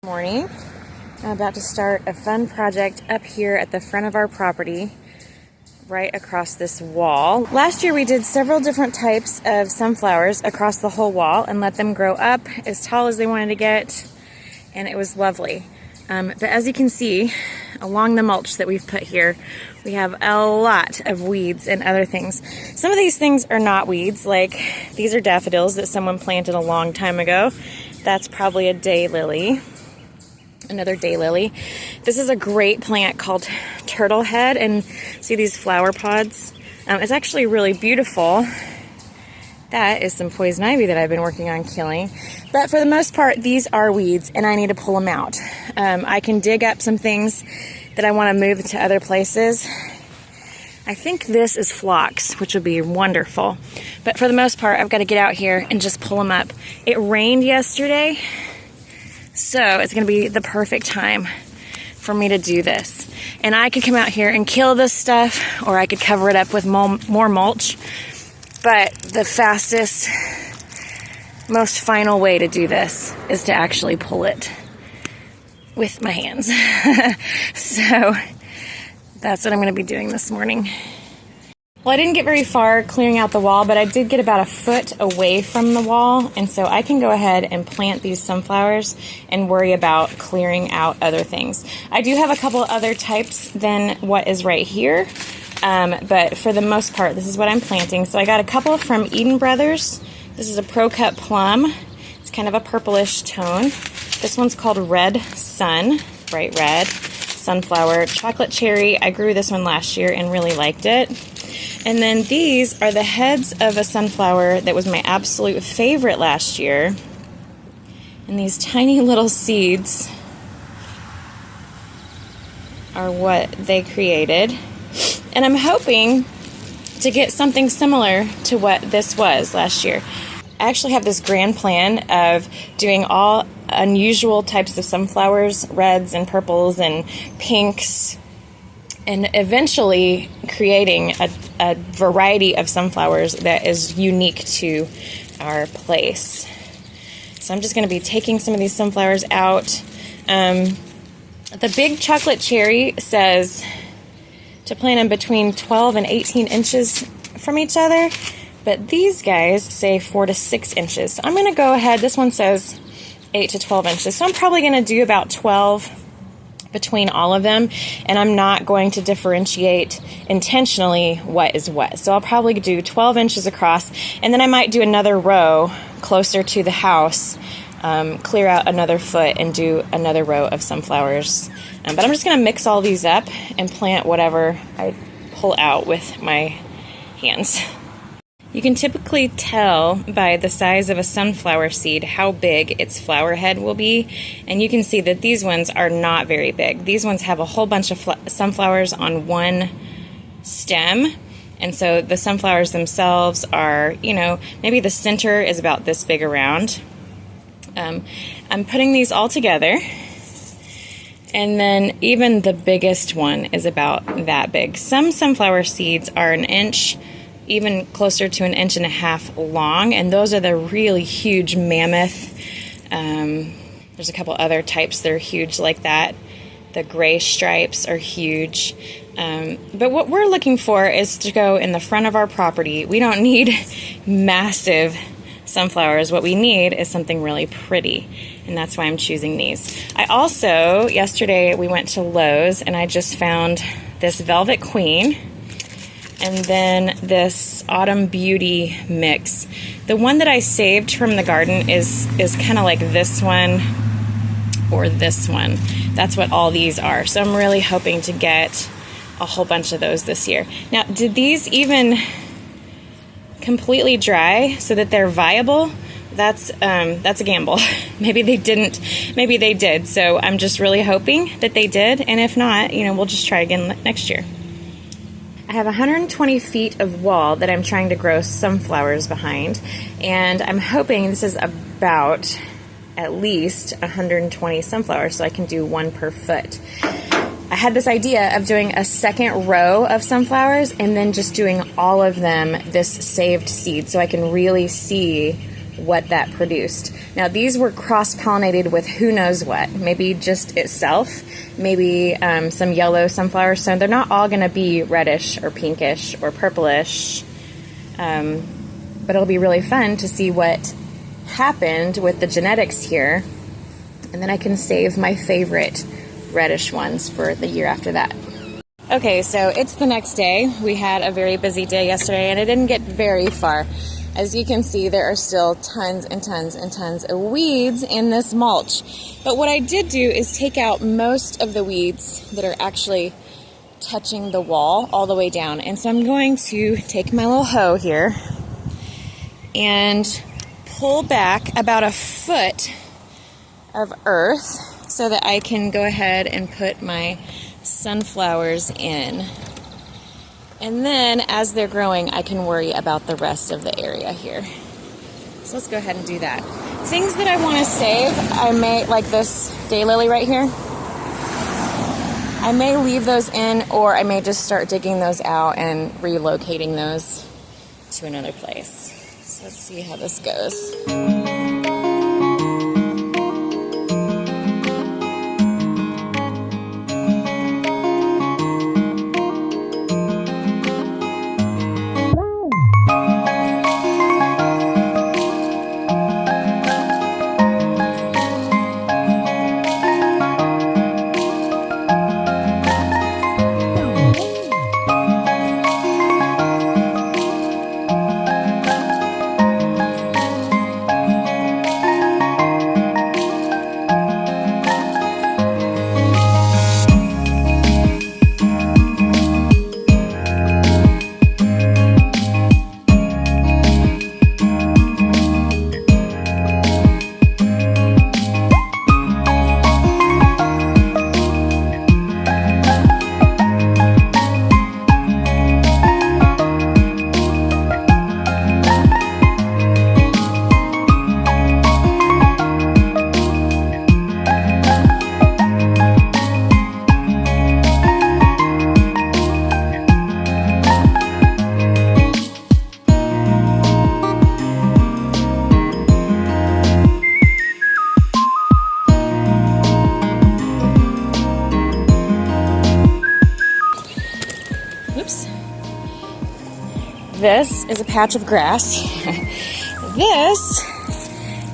Morning. I'm about to start a fun project up here at the front of our property, right across this wall. Last year we did several different types of sunflowers across the whole wall and let them grow up as tall as they wanted to get, and it was lovely. But as you can see, along the mulch that we've put here, we have a lot of weeds and other things. Some of these things are not weeds, like these are daffodils that someone planted a long time ago. That's probably a daylily. Another daylily. This is a great plant called turtle head, and see these flower pods? It's actually really beautiful. That is some poison ivy that I've been working on killing. But for the most part, these are weeds, and I need to pull them out. I can dig up some things that I want to move to other places. I think this is phlox, which would be wonderful. But for the most part, I've got to get out here and just pull them up. It rained yesterday, so it's going to be the perfect time for me to do this. And I could come out here and kill this stuff, or I could cover it up with more mulch. But the fastest, most final way to do this is to actually pull it with my hands. So that's what I'm going to be doing this morning. Well, I didn't get very far clearing out the wall, but I did get about a foot away from the wall, and so I can go ahead and plant these sunflowers and worry about clearing out other things. I do have a couple other types than what is right here, but for the most part, this is what I'm planting. So I got a couple from Eden Brothers. This is a Pro Cut Plum. It's kind of a purplish tone. This one's called Red Sun, bright red. Sunflower. Chocolate Cherry. I grew this one last year and really liked it. And then these are the heads of a sunflower that was my absolute favorite last year. And these tiny little seeds are what they created. And I'm hoping to get something similar to what this was last year. I actually have this grand plan of doing all unusual types of sunflowers, reds and purples and pinks, and eventually creating a variety of sunflowers that is unique to our place. So I'm just going to be taking some of these sunflowers out. The big chocolate cherry says to plant them between 12 and 18 inches from each other, but these guys say 4 to 6 inches. So I'm going to go ahead, this one says 8 to 12 inches, so I'm probably going to do about 12 between all of them, and I'm not going to differentiate intentionally what is what. So I'll probably do 12 inches across, and then I might do another row closer to the house, clear out another foot and do another row of sunflowers. But I'm just going to mix all these up and plant whatever I pull out with my hands. You can typically tell by the size of a sunflower seed how big its flower head will be, and you can see that these ones are not very big. These ones have a whole bunch of sunflowers on one stem, and so the sunflowers themselves are, maybe the center is about this big around. I'm putting these all together, and then even the biggest one is about that big. Some sunflower seeds are an inch, even closer to 1.5 inches long, and those are the really huge mammoth. There's a couple other types that are huge like that. The gray stripes are huge. But what we're looking for is to go in the front of our property. We don't need massive sunflowers. What we need is something really pretty, and that's why I'm choosing these. I also, yesterday we went to Lowe's and I just found this Velvet Queen and then this Autumn Beauty mix. The one that I saved from the garden is kind of like this one or this one. That's what all these are. So I'm really hoping to get a whole bunch of those this year. Now, did these even completely dry so that they're viable? That's a gamble. Maybe they didn't, maybe they did. So I'm just really hoping that they did, and if not, we'll just try again next year. I have 120 feet of wall that I'm trying to grow sunflowers behind, and I'm hoping this is about at least 120 sunflowers, so I can do one per foot. I had this idea of doing a second row of sunflowers and then just doing all of them this saved seed, so I can really see what that produced. Now these were cross-pollinated with who knows what, maybe just itself, maybe some yellow sunflowers, so they're not all going to be reddish or pinkish or purplish, but it'll be really fun to see what happened with the genetics here, and then I can save my favorite reddish ones for the year after that. Okay, so it's the next day. We had a very busy day yesterday and it didn't get very far. As you can see, there are still tons and tons and tons of weeds in this mulch. But what I did do is take out most of the weeds that are actually touching the wall all the way down. And so I'm going to take my little hoe here and pull back about a foot of earth so that I can go ahead and put my sunflowers in. And then as they're growing, I can worry about the rest of the area here. So let's go ahead and do that. Things that I want to save, I may, like this daylily right here, I may leave those in, or I may just start digging those out and relocating those to another place. So let's see how this goes. This is a patch of grass. This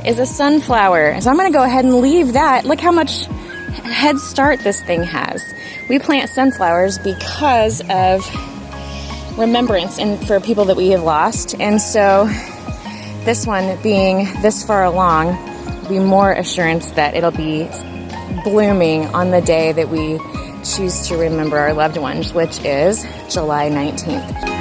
is a sunflower. So I'm going to go ahead and leave that. Look how much head start this thing has. We plant sunflowers because of remembrance and for people that we have lost. And so this one being this far along, will be more assurance that it'll be blooming on the day that we choose to remember our loved ones, which is July 19th.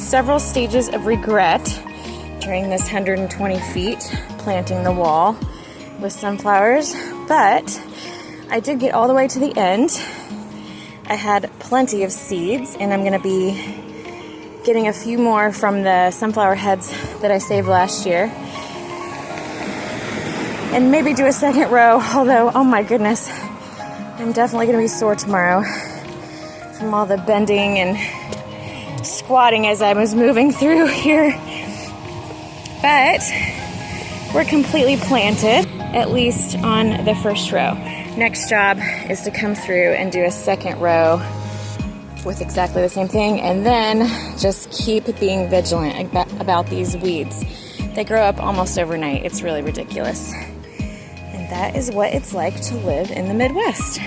several stages of regret during this 120 feet planting the wall with sunflowers, but I did get all the way to the end. I had plenty of seeds, and I'm gonna be getting a few more from the sunflower heads that I saved last year. And maybe do a second row, although, oh my goodness, I'm definitely gonna be sore tomorrow from all the bending and squatting as I was moving through here. But we're completely planted, at least on the first row. Next job is to come through and do a second row with exactly the same thing, and then just keep being vigilant about these weeds. They grow up almost overnight. It's really ridiculous. And that is what it's like to live in the Midwest.